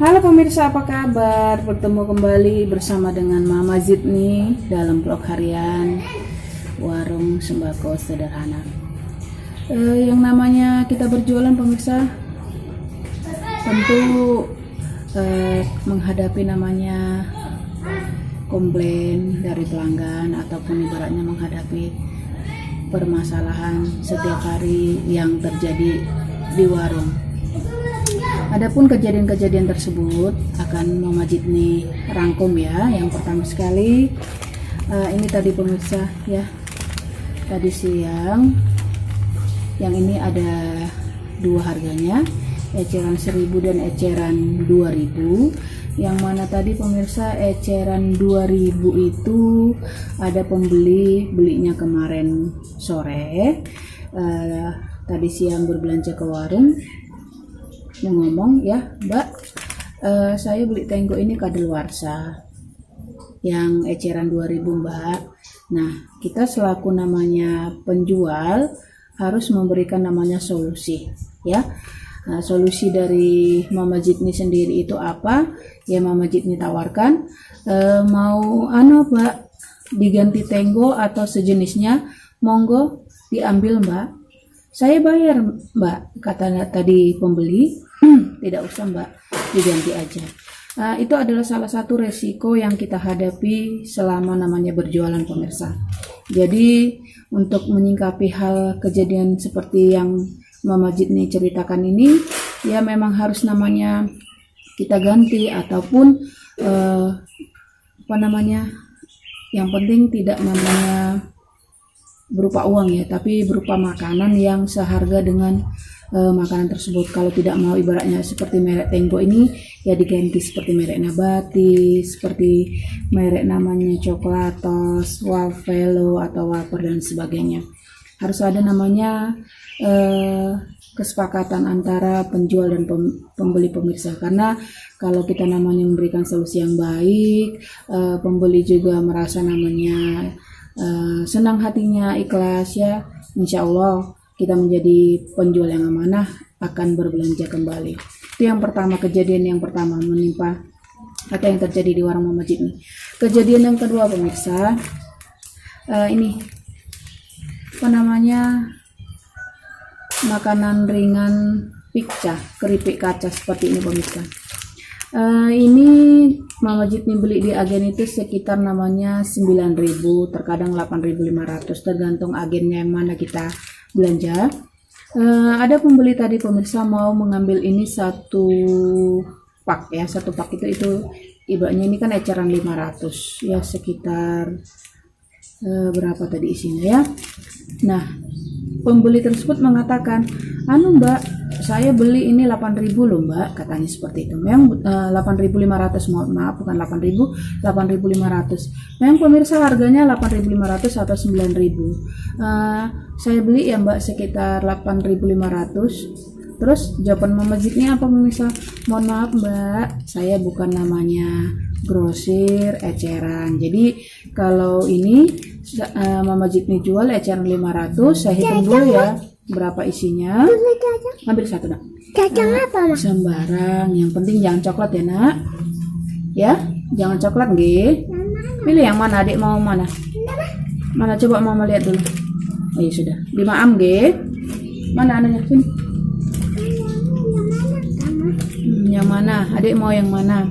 Halo pemirsa, apa kabar? Bertemu kembali bersama dengan Mama Zid nih dalam vlog harian warung sembako sederhana. Yang namanya kita berjualan pemirsa, tentu menghadapi namanya komplain dari pelanggan ataupun ibaratnya menghadapi permasalahan setiap hari yang terjadi di warung. Adapun kejadian-kejadian tersebut akan Mama Zid nih rangkum ya. Yang pertama sekali ini tadi pemirsa ya, tadi siang yang ini ada dua harganya, eceran 1000 dan eceran 2000. Yang mana tadi pemirsa eceran 2000 itu ada pembeli, belinya kemarin sore, tadi siang berbelanja ke warung, ngomong ya Mbak, saya beli tenggo ini kadaluarsa yang eceran 2000 Mbak. Nah, kita selaku namanya penjual harus memberikan namanya solusi ya. Nah, solusi dari Mama Zid ini sendiri itu apa ya? Mama Zid ini tawarkan mau Mbak diganti tenggo atau sejenisnya, monggo diambil Mbak, saya bayar Mbak, kata tadi pembeli. Tidak usah Mbak, diganti aja. Itu adalah salah satu resiko yang kita hadapi selama namanya berjualan pemirsa. Jadi untuk menyingkapi hal kejadian seperti yang Mama Zid nih ceritakan ini, ya memang harus namanya kita ganti ataupun yang penting tidak namanya berupa uang ya, tapi berupa makanan yang seharga dengan makanan tersebut. Kalau tidak mau ibaratnya seperti merek Tenggo ini ya diganti seperti merek Nabati, seperti merek namanya Coklatos, Wafelo atau Wafer dan sebagainya. Harus ada namanya kesepakatan antara penjual dan pembeli pemirsa, karena kalau kita namanya memberikan solusi yang baik, pembeli juga merasa namanya senang hatinya, ikhlas ya, insya Allah kita menjadi penjual yang amanah, akan berbelanja kembali. Itu yang pertama, kejadian yang pertama menimpa atau yang terjadi di warung Mama Zid ini. Kejadian yang kedua pemirsa, ini makanan ringan pikca, keripik kaca seperti ini pemirsa. Ini Mama Zid nih beli di agen itu sekitar namanya 9.000, terkadang 8.500, tergantung agennya yang mana kita belanja. Ada pembeli tadi pemirsa mau mengambil ini satu pak ya, satu pak itu ibaratnya ini kan eceran 500 ya, sekitar berapa tadi isinya ya. Nah, pembeli tersebut mengatakan, Mbak, saya beli ini 8.000 loh Mbak, katanya seperti itu. Memang 8.500, maaf bukan 8.000, 8.500. Memang pemirsa harganya 8.500 atau 9.000. Saya beli ya Mbak sekitar 8.500. Terus jawaban Mama Zid ini apa pemirsa? Mohon maaf Mbak, saya bukan namanya grosir eceran. Jadi kalau ini Mama Zid ini jual eceran 500, saya hitung dulu ya berapa isinya. Ambil satu nak. Apa sembarang, yang penting jangan coklat ya nak. Ya, jangan coklat nggih. Pilih yang mana, adik mau mana? Mana coba Mama lihat dulu. Oh iya sudah, 5 am nggih. Mana anaknya sini? Yang mana? Adik mau yang mana?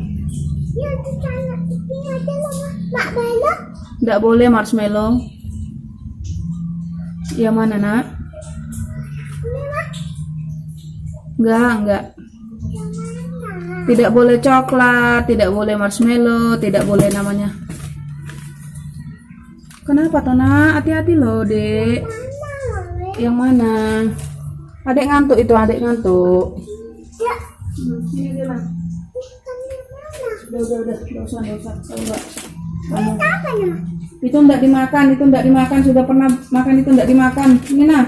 Tidak boleh marshmallow. Yang mana nak? Enggak. Tidak boleh coklat, tidak boleh marshmallow, tidak boleh namanya. Kenapa toh nak? Hati-hati loh dek. Yang mana? Adik ngantuk itu, adik ngantuk. Ini dia lah. Udah, usah. Itu enggak dimakan, sudah pernah makan itu enggak dimakan. Ini nah.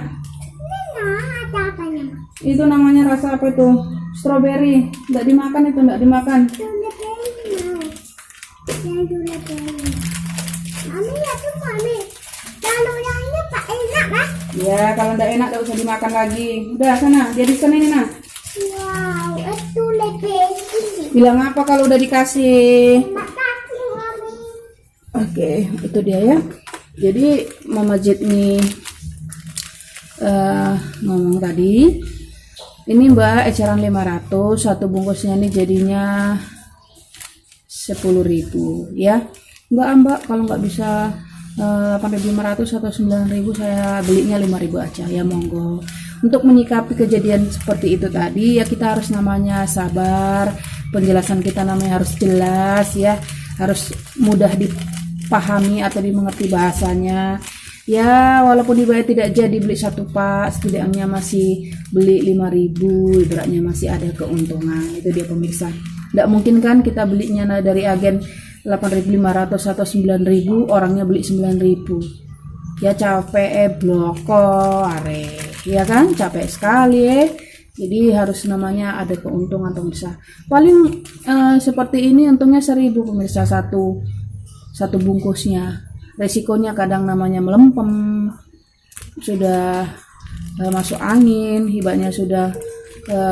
Itu namanya rasa apa itu? Strawberry. Enggak dimakan itu, enggak dimakan. Ya, kalau enggak enak enggak usah dimakan lagi. Udah sana, jadi sana ini nah. Wow, itu lebih Bilang apa kalau udah dikasih? Oke, itu dia ya. Jadi Mama Jet nih ngomong tadi, ini Mbak eceran 500, satu bungkusnya nih jadinya 10.000 ya. Mbak kalau nggak bisa 8.500 atau 9.000, saya belinya 5.000 aja ya, monggo. Untuk menyikapi kejadian seperti itu tadi ya, kita harus namanya sabar, penjelasan kita namanya harus jelas ya, harus mudah dipahami atau dimengerti bahasanya ya. Walaupun dibayar tidak jadi beli satu pak, setidaknya masih beli 5.000, ibaratnya masih ada keuntungan. Itu dia pemirsa. Nggak mungkin kan kita belinya dari agen 8.500 atau 9.000, orangnya beli 9.000 ya, capek bloko are ya kan, capek sekali Jadi harus namanya ada keuntungan pemirsa. Paling seperti ini untungnya 1.000 pemirsa, satu bungkusnya. Resikonya kadang namanya melempem, sudah masuk angin, hibahnya sudah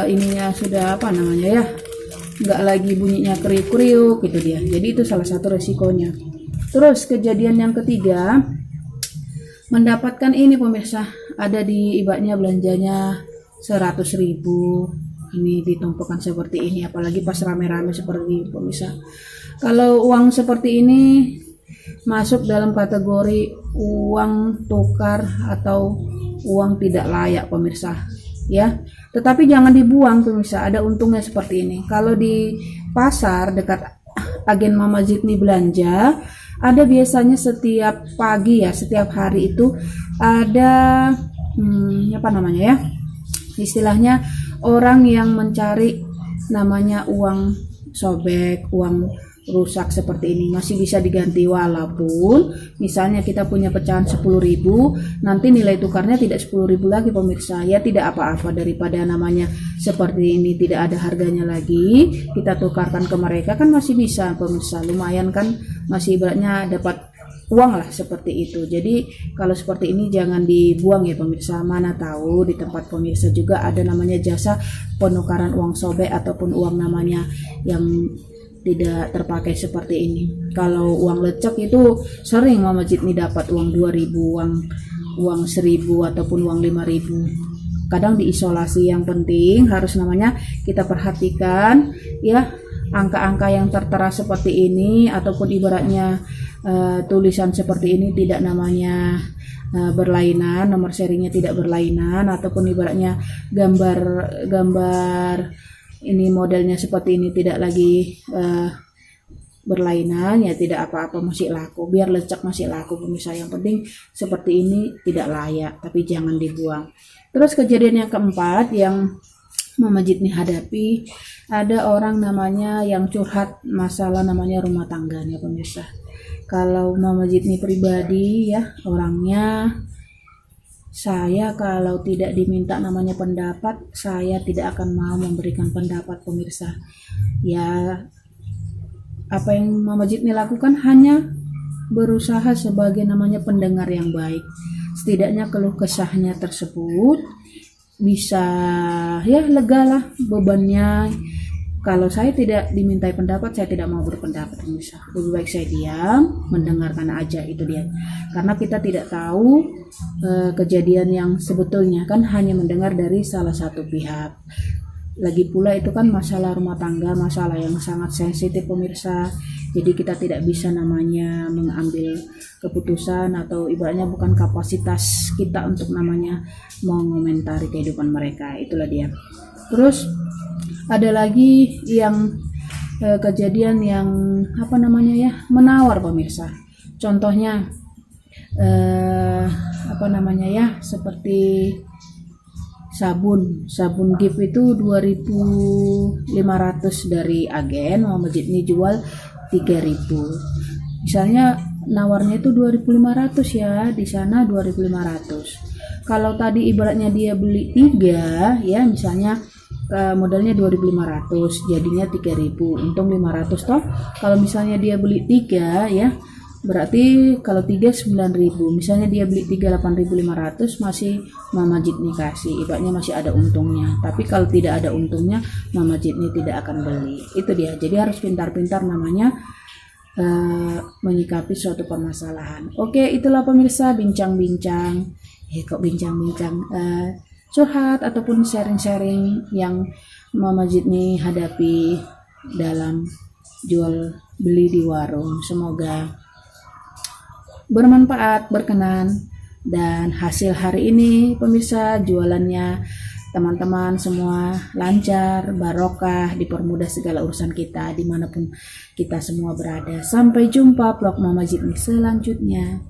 ininya sudah apa namanya ya, nggak lagi bunyinya kriuk-kriuk gitu dia. Jadi itu salah satu resikonya. Terus kejadian yang ketiga, mendapatkan ini pemirsa, ada di ibaratnya belanjanya 100.000, ini ditumpukan seperti ini, apalagi pas rame-rame seperti ini pemirsa. Kalau uang seperti ini masuk dalam kategori uang tukar atau uang tidak layak pemirsa ya. Tetapi jangan dibuang pemirsa, ada untungnya seperti ini. Kalau di pasar dekat agen Mama Jet nih belanja, ada biasanya setiap pagi ya, setiap hari itu ada apa namanya ya, istilahnya orang yang mencari namanya uang sobek, uang rusak seperti ini, masih bisa diganti. Walaupun misalnya kita punya pecahan 10.000, nanti nilai tukarnya tidak 10.000 lagi pemirsa ya, tidak apa-apa daripada namanya seperti ini tidak ada harganya lagi, kita tukarkan ke mereka kan masih bisa pemirsa, lumayan kan, masih ibaratnya dapat uang lah seperti itu. Jadi kalau seperti ini jangan dibuang ya pemirsa, mana tahu di tempat pemirsa juga ada namanya jasa penukaran uang sobek ataupun uang namanya yang tidak terpakai seperti ini. Kalau uang lecek itu sering Mama Jet nih dapat uang 2.000, uang 1.000 ataupun uang 5.000. Kadang diisolasi, yang penting harus namanya kita perhatikan ya, angka-angka yang tertera seperti ini ataupun ibaratnya tulisan seperti ini tidak namanya berlainan, nomor serinya tidak berlainan, ataupun ibaratnya gambar ini modelnya seperti ini tidak lagi berlainan ya, tidak apa-apa, masih laku. Biar lecek masih laku pemirsa, yang penting seperti ini tidak layak tapi jangan dibuang. Terus kejadian yang keempat yang Mama Jet nih hadapi, ada orang namanya yang curhat masalah namanya rumah tangganya pemirsa. Kalau Mama Jet nih pribadi ya, orangnya saya kalau tidak diminta namanya pendapat, saya tidak akan mau memberikan pendapat pemirsa. Ya, apa yang Mama Jet nih lakukan hanya berusaha sebagai namanya pendengar yang baik. Setidaknya keluh kesahnya tersebut bisa ya lega lah bebannya. Kalau saya tidak dimintai pendapat, saya tidak mau berpendapat pemirsa. Lebih baik saya diam, mendengarkan aja, itu dia. Karena kita tidak tahu kejadian yang sebetulnya, kan hanya mendengar dari salah satu pihak. Lagi pula itu kan masalah rumah tangga, masalah yang sangat sensitif pemirsa. Jadi kita tidak bisa namanya mengambil keputusan atau ibaratnya bukan kapasitas kita untuk namanya mengomentari kehidupan mereka. Itulah dia. Terus ada lagi yang kejadian yang apa namanya ya, menawar pemirsa. Contohnya apa namanya ya, seperti sabun gift itu 2.500 dari agen, Mama Jet ini jual 3.000. Misalnya nawarnya itu 2.500 ya, di sana 2.500. Kalau tadi ibaratnya dia beli 3 ya, misalnya modalnya 2.500, jadinya 3.000, untung 500 toh. Kalau misalnya dia beli 3 ya, Berarti kalau 3 9.000, misalnya dia beli 3 8.500, masih Mama Jidni kasih, ibaratnya masih ada untungnya. Tapi kalau tidak ada untungnya, Mama Jidni tidak akan beli. Itu dia. Jadi harus pintar-pintar namanya menyikapi suatu permasalahan. Oke, itulah pemirsa bincang-bincang. Kok bincang-bincang curhat ataupun sharing-sharing yang Mama Jidni hadapi dalam jual beli di warung. Semoga bermanfaat, berkenan, dan hasil hari ini pemirsa jualannya teman-teman semua lancar, barokah, dipermudah segala urusan kita dimanapun kita semua berada. Sampai jumpa vlog Mama Jidni selanjutnya.